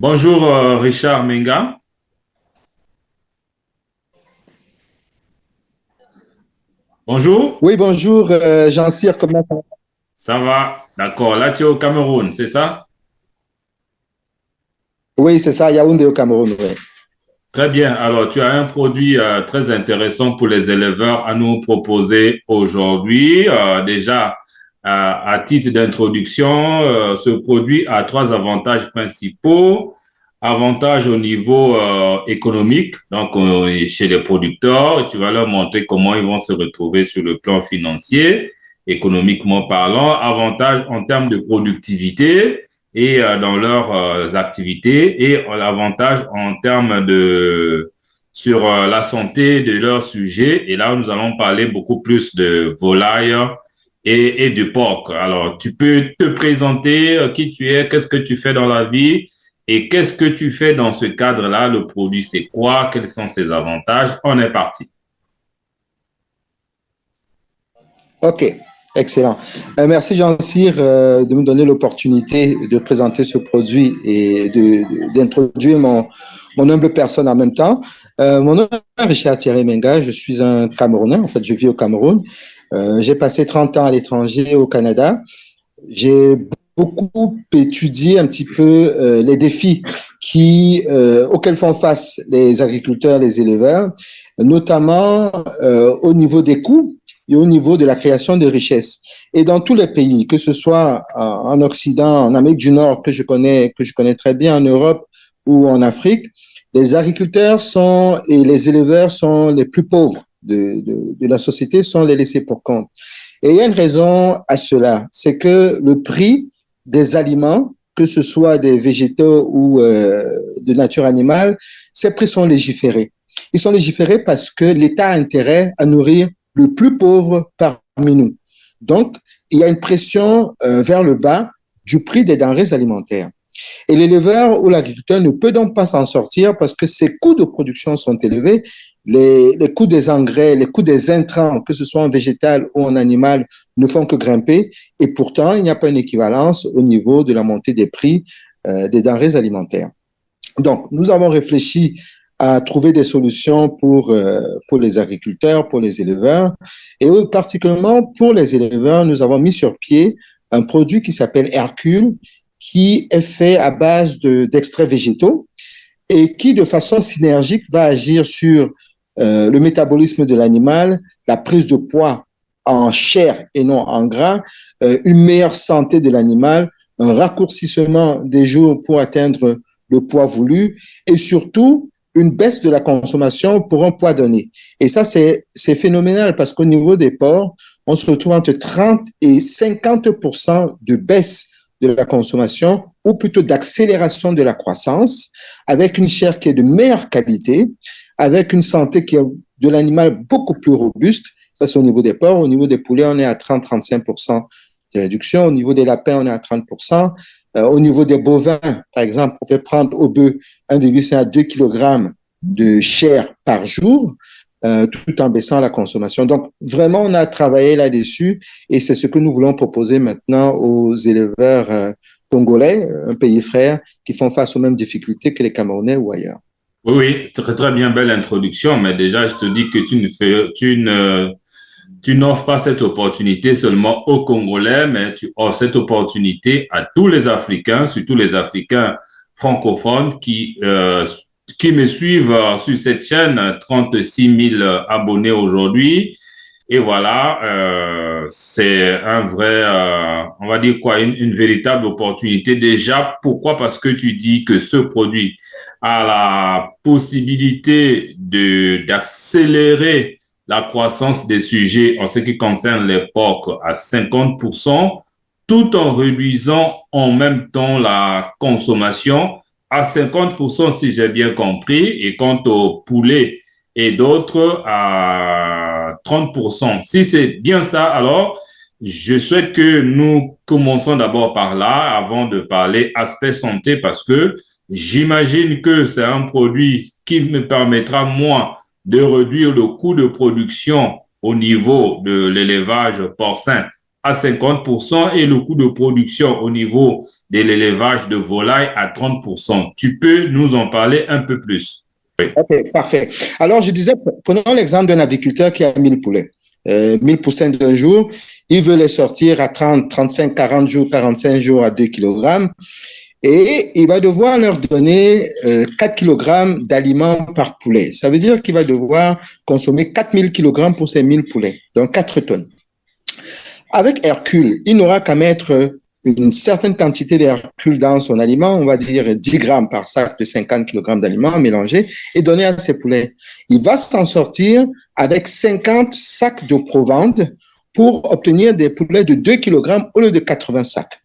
Bonjour Richard Menga. Bonjour. Oui, bonjour, Jean-Cyr, comment ça va? Ça va? D'accord. Là, tu es au Cameroun, c'est ça? Oui, c'est ça, Yaoundé au Cameroun, oui. Très bien. Alors, tu as un produit très intéressant pour les éleveurs à nous proposer aujourd'hui. Déjà, à titre d'introduction, ce produit a trois avantages principaux. Avantage au niveau économique, donc chez les producteurs, tu vas leur montrer comment ils vont se retrouver sur le plan financier, économiquement parlant. Avantage en termes de productivité et dans leurs activités et l'avantage en termes de sur la santé de leurs sujets. Et là, nous allons parler beaucoup plus de volailles et de porc. Alors, tu peux te présenter qui tu es, qu'est-ce que tu fais dans la vie et qu'est-ce que tu fais dans ce cadre-là. Le produit, c'est quoi? Quels sont ses avantages? On est parti. OK, excellent. Merci, Jean-Cyr, de me donner l'opportunité de présenter ce produit et d'introduire mon humble personne en même temps. Mon nom est Richard Thierry Menga, je suis un Camerounais, en fait, je vis au Cameroun. J'ai passé 30 ans à l'étranger au Canada. J'ai beaucoup étudié un petit peu les défis auxquels font face les agriculteurs, les éleveurs, notamment au niveau des coûts et au niveau de la création de richesses. Et dans tous les pays, que ce soit en Occident, en Amérique du Nord, que je connais très bien, en Europe ou en Afrique, les agriculteurs sont et les éleveurs sont les plus pauvres de la société, sont les laissés pour compte. Et il y a une raison à cela, c'est que le prix des aliments, que ce soit des végétaux ou de nature animale, ces prix sont légiférés. Ils sont légiférés parce que l'État a intérêt à nourrir le plus pauvre parmi nous. Donc, il y a une pression vers le bas du prix des denrées alimentaires. Et l'éleveur ou l'agriculteur ne peut donc pas s'en sortir parce que ses coûts de production sont élevés, les coûts des engrais, les coûts des intrants, que ce soit en végétal ou en animal, ne font que grimper. Et pourtant, il n'y a pas une équivalence au niveau de la montée des prix des denrées alimentaires. Donc, nous avons réfléchi à trouver des solutions pour les agriculteurs, pour les éleveurs. Et particulièrement pour les éleveurs, nous avons mis sur pied un produit qui s'appelle Hercule, qui est fait à base d'extraits végétaux et qui, de façon synergique, va agir sur le métabolisme de l'animal, la prise de poids en chair et non en gras, une meilleure santé de l'animal, un raccourcissement des jours pour atteindre le poids voulu et surtout une baisse de la consommation pour un poids donné. Et ça, c'est phénoménal parce qu'au niveau des porcs, on se retrouve entre 30 et 50% de baisse de la consommation ou plutôt d'accélération de la croissance avec une chair qui est de meilleure qualité, avec une santé qui est de l'animal beaucoup plus robuste. Ça, c'est au niveau des porcs. Au niveau des poulets, on est à 30-35% de réduction. Au niveau des lapins, on est à 30%. Au niveau des bovins, par exemple, on fait prendre au bœuf 1,5 à 2 kg de chair par jour, tout en baissant la consommation. Donc, vraiment, on a travaillé là-dessus et c'est ce que nous voulons proposer maintenant aux éleveurs congolais, un pays frère, qui font face aux mêmes difficultés que les Camerounais ou ailleurs. Oui, oui, très très bien, belle introduction, mais déjà, je te dis que tu n'offres pas cette opportunité seulement aux Congolais, mais tu offres cette opportunité à tous les Africains, surtout les Africains francophones qui me suivent sur cette chaîne, 36 000 abonnés aujourd'hui. Et voilà, c'est un vrai, on va dire quoi, une véritable opportunité. Déjà, pourquoi? Parce que tu dis que ce produit a la possibilité d'accélérer la croissance des sujets en ce qui concerne les porcs à 50%, tout en réduisant en même temps la consommation à 50% si j'ai bien compris. Et quant au poulet et d'autres à 30%. Si c'est bien ça, alors je souhaite que nous commençons d'abord par là avant de parler aspect santé parce que j'imagine que c'est un produit qui me permettra, moi, de réduire le coût de production au niveau de l'élevage porcin à 50% et le coût de production au niveau de l'élevage de volailles à 30%. Tu peux nous en parler un peu plus? Oui. OK, parfait. Alors, je disais, prenons l'exemple d'un agriculteur qui a 1000 poulets. 1000 poussins d'un jour, il veut les sortir à 30, 35, 40 jours, 45 jours à 2 kg. Et il va devoir leur donner 4 kg d'aliments par poulet. Ça veut dire qu'il va devoir consommer 4000 kg pour ces 1000 poulets, donc 4 tonnes. Avec Hercule, il n'aura qu'à mettre une certaine quantité d'Hercule dans son aliment, on va dire 10 grammes par sac de 50 kg d'aliments mélangés et donner à ses poulets. Il va s'en sortir avec 50 sacs de provende pour obtenir des poulets de 2 kg au lieu de 80 sacs.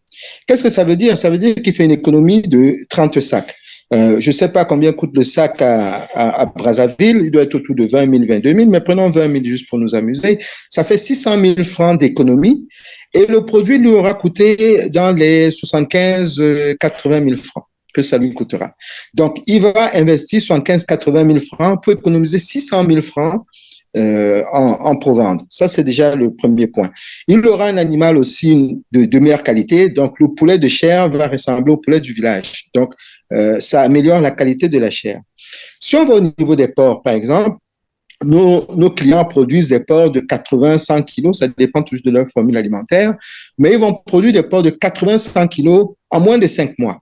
Qu'est-ce que ça veut dire? Ça veut dire qu'il fait une économie de 30 sacs. Je ne sais pas combien coûte le sac à Brazzaville, il doit être autour de 20 000, 22 000, mais prenons 20 000 juste pour nous amuser. Ça fait 600 000 francs d'économie et le produit lui aura coûté dans les 75 80 000 francs que ça lui coûtera. Donc, il va investir 75 80 000 francs pour économiser 600 000 francs en provende. Ça, c'est déjà le premier point. Il aura un animal aussi de meilleure qualité. Donc, le poulet de chair va ressembler au poulet du village. Donc, ça améliore la qualité de la chair. Si on va au niveau des porcs, par exemple, nos clients produisent des porcs de 80-100 kilos, ça dépend toujours de leur formule alimentaire, mais ils vont produire des porcs de 80-100 kilos en moins de 5 mois.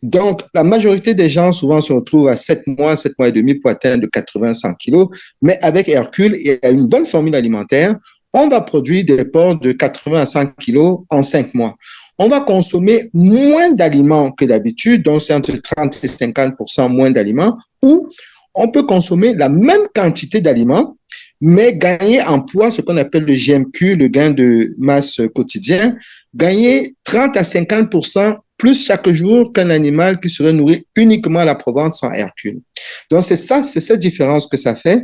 Donc, la majorité des gens souvent se retrouvent à 7 mois et demi pour atteindre de 80-100 kilos, mais avec Hercule et une bonne formule alimentaire, on va produire des porcs de 80 à 100 kilos en 5 mois. On va consommer moins d'aliments que d'habitude, donc c'est entre 30 et 50% moins d'aliments, ou on peut consommer la même quantité d'aliments, mais gagner en poids, ce qu'on appelle le GMQ, le gain de masse quotidien, gagner 30 à 50% plus chaque jour qu'un animal qui serait nourri uniquement à la provende sans Hercule. Donc, c'est cette différence que ça fait.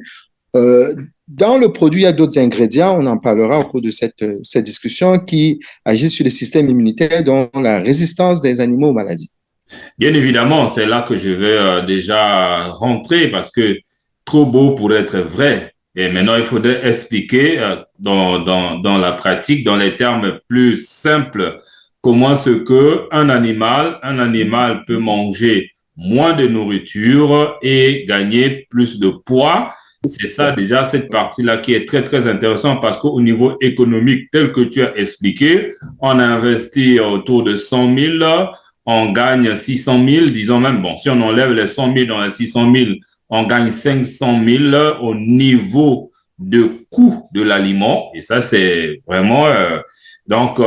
Dans le produit, il y a d'autres ingrédients, on en parlera au cours de cette discussion, qui agissent sur le système immunitaire, dont la résistance des animaux aux maladies. Bien évidemment, c'est là que je vais déjà rentrer parce que trop beau pour être vrai. Et maintenant, il faudrait expliquer dans la pratique, dans les termes plus simples, comment ce que un animal peut manger moins de nourriture et gagner plus de poids. C'est ça déjà, cette partie-là qui est très, très intéressante parce qu'au niveau économique, tel que tu as expliqué, on a investi autour de 100 000, on gagne 600 000, disons même, bon, si on enlève les 100 000 dans les 600 000, on gagne 500 000 au niveau de coût de l'aliment. Et ça, c'est vraiment... donc,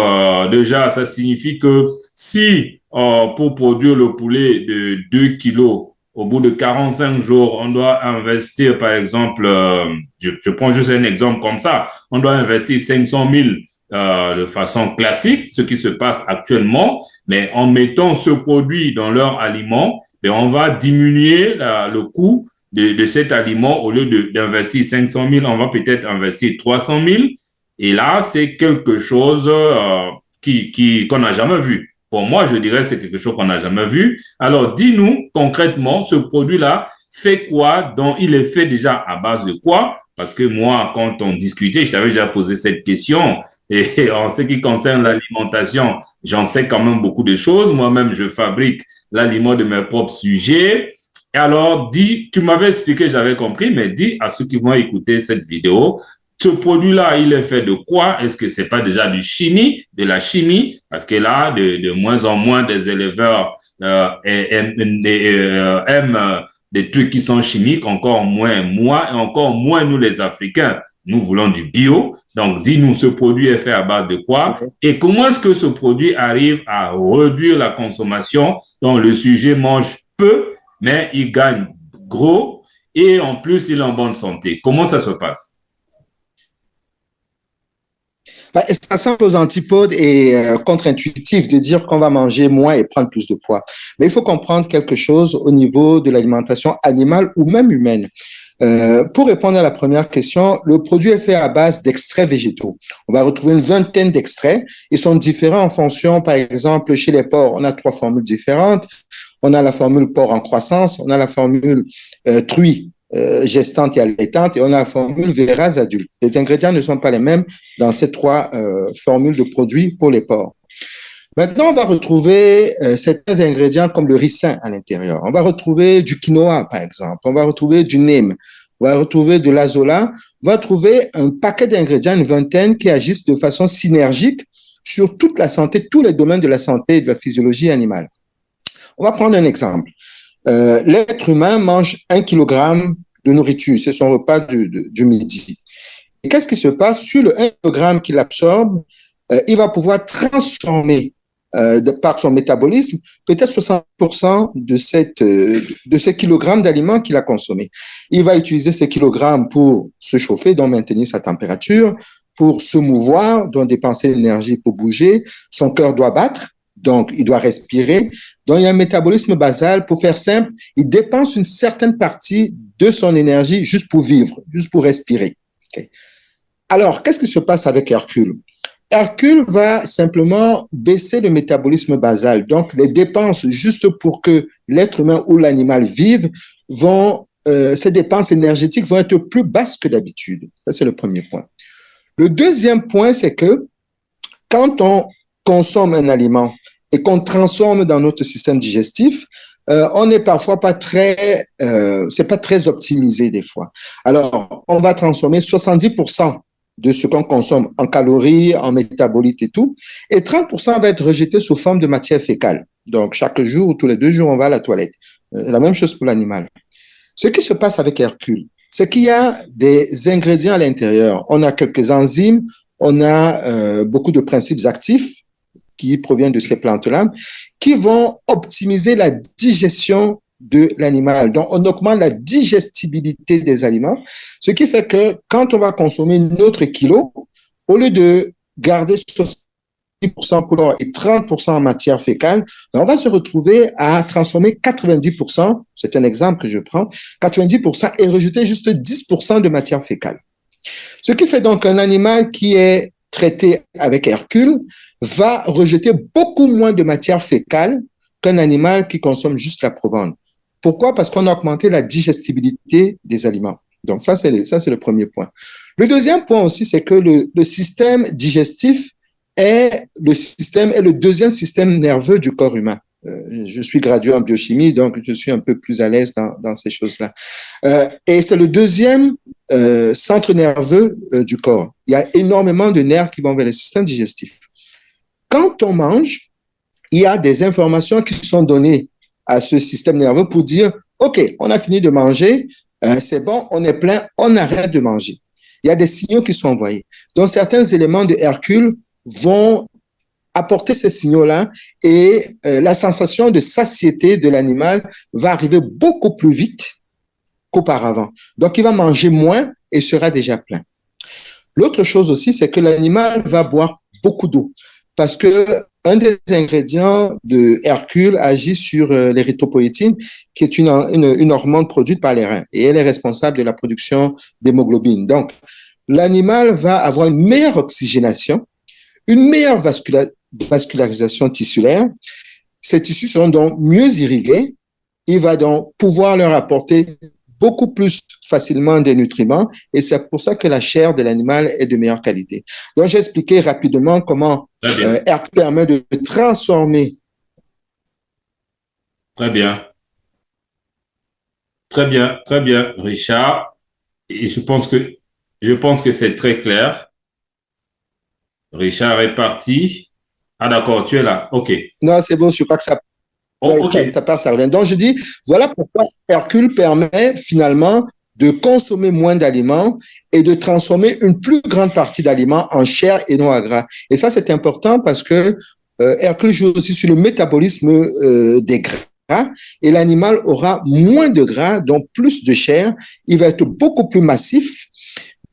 déjà, ça signifie que si pour produire le poulet de 2 kilos, au bout de 45 jours, on doit investir, par exemple, je prends juste un exemple comme ça, on doit investir 500 000 de façon classique, ce qui se passe actuellement, mais en mettant ce produit dans leur aliment, on va diminuer le coût de cet aliment. Au lieu d'investir 500 000, on va peut-être investir 300 000. Et là, c'est quelque chose qu'on n'a jamais vu. Pour moi, je dirais que c'est quelque chose qu'on n'a jamais vu. Alors, dis-nous concrètement, ce produit-là fait quoi? Donc, il est fait déjà à base de quoi? Parce que moi, quand on discutait, je t'avais déjà posé cette question. Et en ce qui concerne l'alimentation, j'en sais quand même beaucoup de choses. Moi-même, je fabrique l'aliment de mes propres sujets. Et alors, tu m'avais expliqué, j'avais compris, mais dis à ceux qui vont écouter cette vidéo, ce produit-là, il est fait de quoi? Est-ce que c'est pas déjà de la chimie? Parce que là, de moins en moins des éleveurs aiment des trucs qui sont chimiques, encore moins moi et encore moins nous les Africains. Nous voulons du bio. Donc, dis-nous, ce produit est fait à base de quoi? Et comment est-ce que ce produit arrive à réduire la consommation? Donc, le sujet mange peu, mais il gagne gros et en plus, il est en bonne santé. Comment ça se passe? Ça semble aux antipodes et contre-intuitif de dire qu'on va manger moins et prendre plus de poids. Mais il faut comprendre quelque chose au niveau de l'alimentation animale ou même humaine. Pour répondre à la première question, le produit est fait à base d'extraits végétaux. On va retrouver une vingtaine d'extraits. Ils sont différents en fonction, par exemple, chez les porcs, on a 3 formules différentes. On a la formule porc en croissance, on a la formule truie gestante et allaitante, et on a la formule Véraz adulte. Les ingrédients ne sont pas les mêmes dans ces trois formules de produits pour les porcs. Maintenant, on va retrouver certains ingrédients comme le ricin à l'intérieur. On va retrouver du quinoa, par exemple. On va retrouver du neem. On va retrouver de l'azola. On va trouver un paquet d'ingrédients, une vingtaine, qui agissent de façon synergique sur toute la santé, tous les domaines de la santé et de la physiologie animale. On va prendre un exemple. L'être humain mange 1 kilogramme de nourriture. C'est son repas du midi. Et qu'est-ce qui se passe? Sur le 1 kilogramme qu'il absorbe, il va pouvoir transformer par son métabolisme, peut-être 60% de ces kilogrammes d'aliments qu'il a consommés. Il va utiliser ces kilogrammes pour se chauffer, donc maintenir sa température, pour se mouvoir, donc dépenser l'énergie pour bouger. Son cœur doit battre, donc il doit respirer. Donc il y a un métabolisme basal. Pour faire simple, il dépense une certaine partie de son énergie juste pour vivre, juste pour respirer. Okay. Alors, qu'est-ce qui se passe avec Hercule? Hercule va simplement baisser le métabolisme basal. Donc, les dépenses juste pour que l'être humain ou l'animal vive ces dépenses énergétiques vont être plus basses que d'habitude. Ça, c'est le premier point. Le deuxième point, c'est que quand on consomme un aliment et qu'on transforme dans notre système digestif, on n'est parfois pas c'est pas très optimisé des fois. Alors, on va transformer 70% de ce qu'on consomme en calories, en métabolites et tout, et 30% va être rejeté sous forme de matière fécale. Donc, chaque jour ou tous les 2 jours, on va à la toilette. La même chose pour l'animal. Ce qui se passe avec Hercule, c'est qu'il y a des ingrédients à l'intérieur. On a quelques enzymes, on a beaucoup de principes actifs qui proviennent de ces plantes-là, qui vont optimiser la digestion de l'animal. Donc, on augmente la digestibilité des aliments, ce qui fait que quand on va consommer notre kilo, au lieu de garder 70% pour l'or et 30% en matière fécale, on va se retrouver à transformer 90%, c'est un exemple que je prends, 90% et rejeter juste 10% de matière fécale. Ce qui fait donc qu'un animal qui est traité avec Hercule va rejeter beaucoup moins de matière fécale qu'un animal qui consomme juste la provende. Pourquoi? Parce qu'on a augmenté la digestibilité des aliments. Donc, ça, c'est le premier point. Le deuxième point aussi, c'est que le système digestif est le deuxième système nerveux du corps humain. Je suis gradué en biochimie, donc je suis un peu plus à l'aise dans ces choses-là. Et c'est le deuxième centre nerveux du corps. Il y a énormément de nerfs qui vont vers le système digestif. Quand on mange, il y a des informations qui sont données à ce système nerveux pour dire, OK, on a fini de manger, c'est bon, on est plein, on arrête de manger. Il y a des signaux qui sont envoyés. Donc, certains éléments de Hercule vont apporter ces signaux-là et la sensation de satiété de l'animal va arriver beaucoup plus vite qu'auparavant. Donc, il va manger moins et sera déjà plein. L'autre chose aussi, c'est que l'animal va boire beaucoup d'eau parce que un des ingrédients de Hercule agit sur l'érythropoïétine, qui est une hormone produite par les reins, et elle est responsable de la production d'hémoglobine. Donc, l'animal va avoir une meilleure oxygénation, une meilleure vascularisation tissulaire. Ces tissus seront donc mieux irrigués. Il va donc pouvoir leur apporter beaucoup plus facilement des nutriments et c'est pour ça que la chair de l'animal est de meilleure qualité. Donc, j'ai expliqué rapidement comment Hercule permet de transformer. Très bien. Très bien, très bien, Richard. Et je pense que c'est très clair. Richard est parti. Ah, d'accord, tu es là. OK. Non, c'est bon, je crois que ça OK. Ça part, ça revient. Donc, je dis, voilà pourquoi Hercule permet finalement de consommer moins d'aliments et de transformer une plus grande partie d'aliments en chair et non en gras. Et ça, c'est important parce que Hercule joue aussi sur le métabolisme des gras et l'animal aura moins de gras, donc plus de chair. Il va être beaucoup plus massif,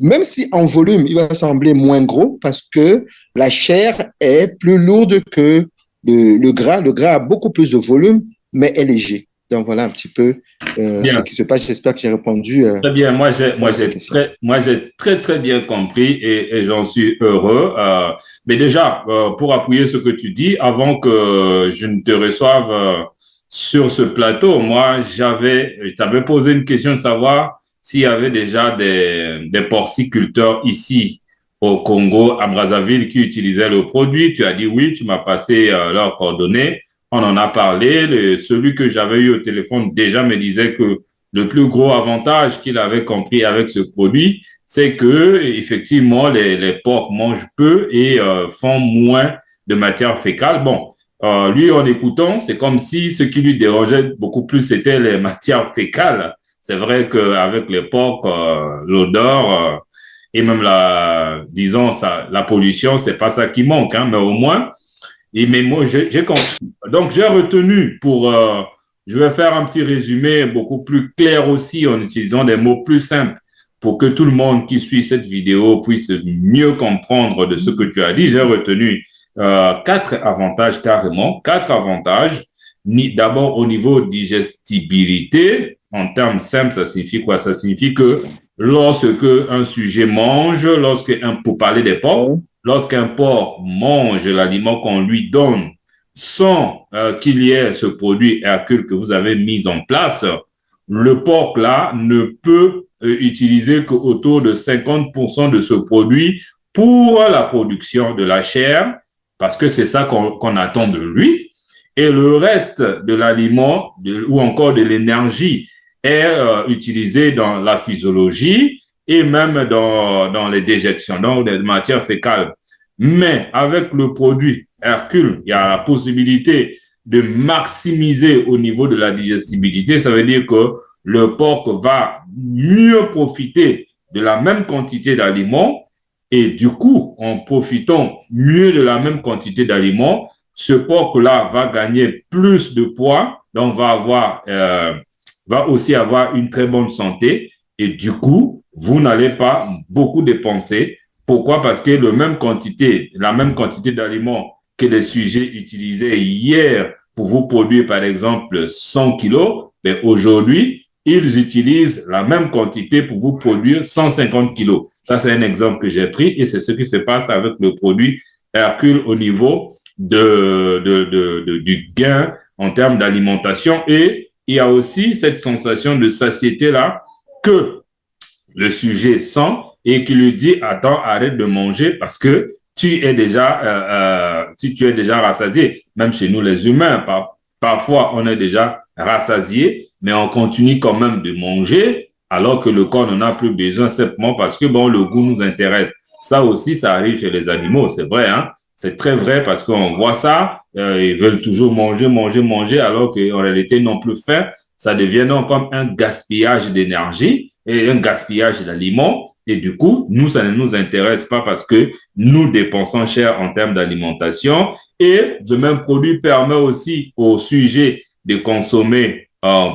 même si en volume, il va sembler moins gros parce que la chair est plus lourde que le gras. Le gras a beaucoup plus de volume, mais est léger. Donc, voilà un petit peu ce qui se passe. J'espère que j'ai répondu. Très bien. Moi, j'ai très bien compris et j'en suis heureux. Mais déjà, pour appuyer ce que tu dis, avant que je ne te reçoive sur ce plateau, moi, je t'avais posé une question de savoir s'il y avait déjà des porciculteurs ici au Congo, à Brazzaville, qui utilisaient le produit. Tu as dit oui, tu m'as passé leurs coordonnées. On en a parlé. Celui que j'avais eu au téléphone déjà me disait que le plus gros avantage qu'il avait compris avec ce produit, c'est que effectivement les porcs mangent peu et font moins de matière fécale. Bon, lui en écoutant, c'est comme si ce qui lui dérangeait beaucoup plus c'était les matières fécales. C'est vrai qu'avec les porcs, l'odeur et même disons ça, la pollution, c'est pas ça qui manque, hein, mais au moins. Mais moi j'ai compris. Donc j'ai retenu je vais faire un petit résumé beaucoup plus clair aussi en utilisant des mots plus simples pour que tout le monde qui suit cette vidéo puisse mieux comprendre de ce que tu as dit. J'ai retenu 4 avantages carrément, 4 avantages. D'abord au niveau digestibilité, en termes simples, ça signifie quoi? Ça signifie que lorsque un sujet mange, pour parler des porcs, lorsqu'un porc mange l'aliment qu'on lui donne sans qu'il y ait ce produit Hercule que vous avez mis en place, le porc là ne peut utiliser qu'autour de 50% de ce produit pour la production de la chair, parce que c'est ça qu'on attend de lui. Et le reste de l'aliment ou encore de l'énergie est utilisé dans la physiologie et même dans les déjections, donc les matières fécales. Mais avec le produit Hercule, il y a la possibilité de maximiser au niveau de la digestibilité. Ça veut dire que le porc va mieux profiter de la même quantité d'aliments et du coup, en profitant mieux de la même quantité d'aliments, ce porc-là va gagner plus de poids, donc va aussi avoir une très bonne santé et du coup, vous n'allez pas beaucoup dépenser. Pourquoi? Parce que la même quantité d'aliments que les sujets utilisaient hier pour vous produire, par exemple, 100 kilos, mais aujourd'hui, ils utilisent la même quantité pour vous produire 150 kilos. Ça, c'est un exemple que j'ai pris et c'est ce qui se passe avec le produit Hercule au niveau du gain en termes d'alimentation. Et il y a aussi cette sensation de satiété-là que le sujet sent et qui lui dit, attends, arrête de manger parce que si tu es déjà rassasié, même chez nous les humains, parfois on est déjà rassasié, mais on continue quand même de manger alors que le corps n'en a plus besoin simplement parce que bon, le goût nous intéresse. Ça aussi, ça arrive chez les animaux, c'est vrai, hein? C'est très vrai parce qu'on voit ça, ils veulent toujours manger, manger, manger, alors qu'en réalité, ils n'ont plus faim. Ça devient donc comme un gaspillage d'énergie et un gaspillage d'aliments. Et du coup, nous, ça ne nous intéresse pas parce que nous dépensons cher en termes d'alimentation. Et ce même produit permet aussi au sujet de consommer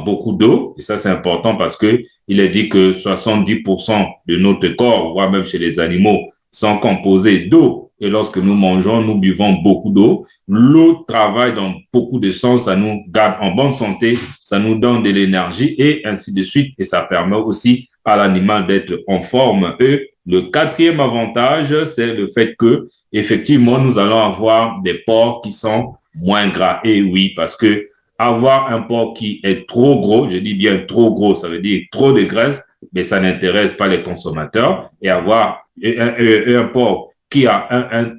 beaucoup d'eau. Et ça, c'est important parce que il est dit que 70% de notre corps, voire même chez les animaux, sont composés d'eau. Et lorsque nous mangeons, nous buvons beaucoup d'eau. L'eau travaille dans beaucoup de sens, ça nous garde en bonne santé, ça nous donne de l'énergie et ainsi de suite. Et ça permet aussi à l'animal d'être en forme. Et le 4e avantage, c'est le fait que, effectivement, nous allons avoir des porcs qui sont moins gras. Et oui, parce que avoir un porc qui est trop gros, je dis bien trop gros, ça veut dire trop de graisse, mais ça n'intéresse pas les consommateurs. Et avoir un porc qui a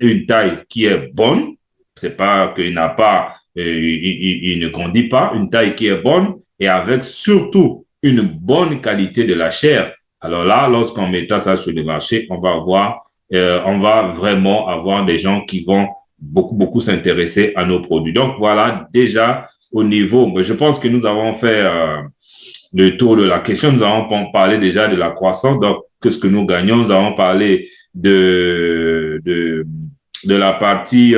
une taille qui est bonne, c'est pas qu'il n'a pas, il ne grandit pas, une taille qui est bonne et avec surtout une bonne qualité de la chair. Alors là, lorsqu'on met ça sur le marché, on va vraiment avoir des gens qui vont beaucoup s'intéresser à nos produits. Donc voilà, déjà au niveau, je pense que nous avons fait le tour de la question. Nous avons parlé déjà de la croissance. Donc qu'est-ce que nous gagnons? Nous avons parlé de la partie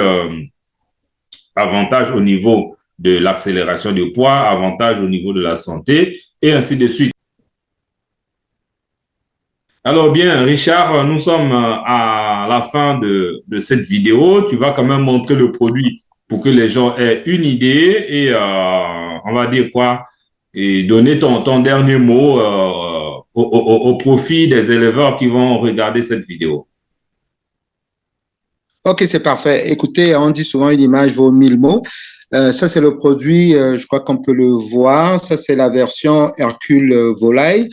avantage au niveau de l'accélération du poids, avantage au niveau de la santé, et ainsi de suite. Alors bien, Richard, nous sommes à la fin de cette vidéo. Tu vas quand même montrer le produit pour que les gens aient une idée et on va dire quoi, et donner ton dernier mot au profit des éleveurs qui vont regarder cette vidéo. Ok, c'est parfait. Écoutez, on dit souvent une image vaut 1000 mots. Ça, c'est le produit, je crois qu'on peut le voir. Ça, c'est la version Hercule volaille.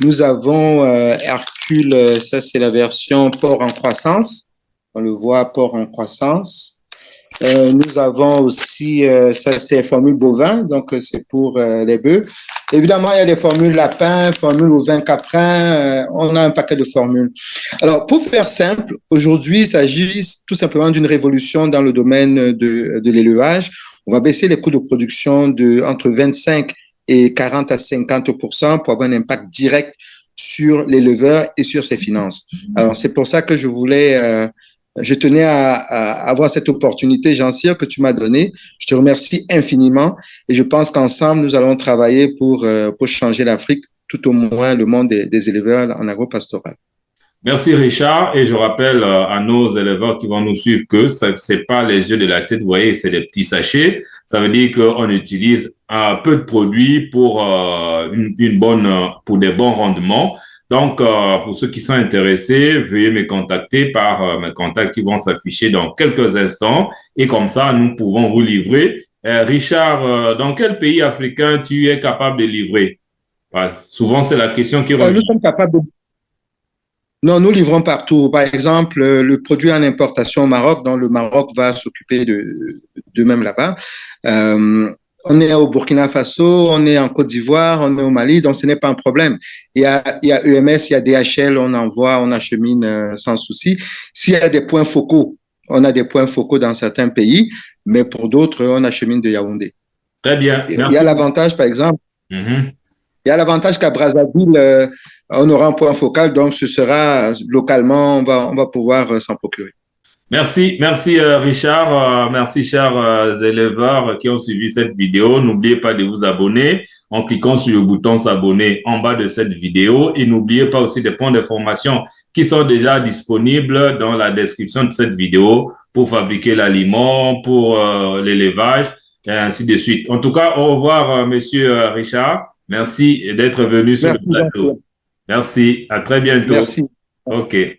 Nous avons Hercule, ça, c'est la version porc en croissance. On le voit, porc en croissance. Nous avons aussi, ça c'est formule bovin, donc c'est pour les bœufs. Évidemment, il y a des formules lapin, formules au vin caprin, on a un paquet de formules. Alors, pour faire simple, aujourd'hui, il s'agit tout simplement d'une révolution dans le domaine de l'élevage. On va baisser les coûts de production de entre 25 et 40 à 50% pour avoir un impact direct sur l'éleveur et sur ses finances. Alors, c'est pour ça que je tenais à avoir cette opportunité, Jean-Cyr, que tu m'as donnée. Je te remercie infiniment et je pense qu'ensemble, nous allons travailler pour changer l'Afrique, tout au moins le monde des éleveurs en agropastoral. Merci Richard, et je rappelle à nos éleveurs qui vont nous suivre que c'est pas les yeux de la tête, vous voyez, c'est des petits sachets. Ça veut dire qu'on utilise un peu de produits pour pour des bons rendements. Donc, pour ceux qui sont intéressés, veuillez me contacter par mes contacts qui vont s'afficher dans quelques instants. Et comme ça, nous pouvons vous livrer. Richard, dans quel pays africain tu es capable de livrer? Souvent, c'est la question qui revient. Nous sommes capables de... Non, nous livrons partout. Par exemple, le produit en importation au Maroc, dont le Maroc va s'occuper de même là-bas. On est au Burkina Faso, on est en Côte d'Ivoire, on est au Mali, donc ce n'est pas un problème. Il y a EMS, il y a DHL, on envoie, on achemine sans souci. S'il y a des points focaux, on a des points focaux dans certains pays, mais pour d'autres, on achemine de Yaoundé. Très bien. Merci. Il y a l'avantage, par exemple, il y a l'avantage qu'à Brazzaville, on aura un point focal, donc ce sera localement, on va pouvoir s'en procurer. Merci Richard, merci chers éleveurs qui ont suivi cette vidéo. N'oubliez pas de vous abonner en cliquant sur le bouton s'abonner en bas de cette vidéo et n'oubliez pas aussi des points d'information qui sont déjà disponibles dans la description de cette vidéo pour fabriquer l'aliment, pour l'élevage et ainsi de suite. En tout cas, au revoir monsieur Richard. Merci d'être venu sur le plateau. Merci, à très bientôt. Merci. OK.